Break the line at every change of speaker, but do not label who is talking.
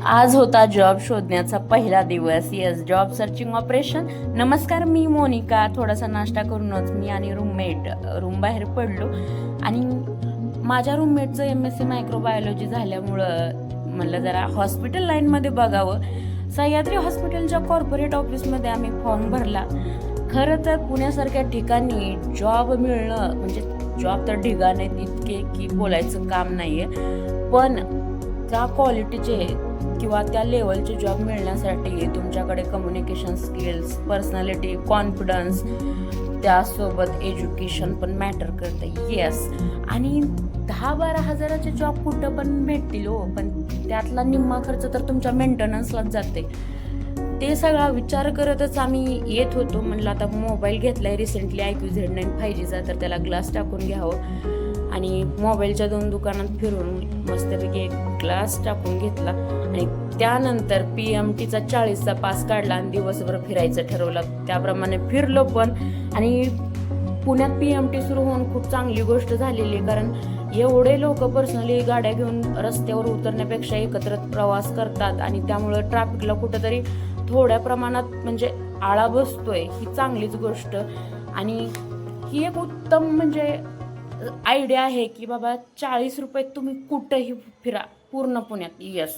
आज होता जॉब शोधण्याचा पहिला दिवस. Yes, job searching operation. नमस्कार, मी मोनिका. थोडासा नाश्ता करूनच मी आणि रूममेट रूम बाहेर पडलो आणि माझ्या रूममेटचं MSc मायक्रोबायोलॉजी झाल्यामुळं म्हणलं जरा हॉस्पिटल लाईनमध्ये बघावं. सह्याद्री हॉस्पिटलच्या कॉर्पोरेट ऑफिसमध्ये आम्ही फॉर्म भरला. खरं तर पुण्यासारख्या ठिकाणी जॉब मिळणं म्हणजे जॉब तर ढिगाण आहेत इतके की बोलायचं काम नाही आहे, पण त्या क्वालिटीचे किंवा त्या लेवलचे जॉब मिळण्यासाठी तुमच्याकडे कम्युनिकेशन स्किल्स, पर्सनॅलिटी, कॉन्फिडन्स, त्यासोबत एज्युकेशन पण मॅटर करतं. येस, आणि 10-12 हजाराचे जॉब कुठं पण भेटतील हो, पण त्यातला निम्मा खर्च तर तुमच्या मेंटेनन्सलाच जाते. ते सगळा विचार करतच आम्ही येत होतो. म्हणलं आता मोबाईल घेतलाय रिसेंटली IQ Z9 5Gचा, तर त्याला ग्लास टाकून घ्यावं आणि मोबाईलच्या 2 दुकानात फिरून मस्तपैकी एक ग्लास टाकून घेतला आणि त्यानंतर PMTचा 40चा पास काढला आणि दिवसभर फिरायचं ठरवलं. त्याप्रमाणे फिरलो पण. आणि पुण्यात PMT सुरू होऊन खूप चांगली गोष्ट झालेली आहे, कारण एवढे लोक पर्सनली गाड्या घेऊन रस्त्यावर उतरण्यापेक्षा एकत्र प्रवास करतात आणि त्यामुळं ट्रॅफिकला कुठंतरी थोड्या प्रमाणात म्हणजे आळा बसतोय. ही चांगलीच गोष्ट आणि ही एक उत्तम म्हणजे आयडिया आहे की बाबा 40 रुपयात तुम्ही कुठंही फिरा पूर्ण पुण्यात. येस.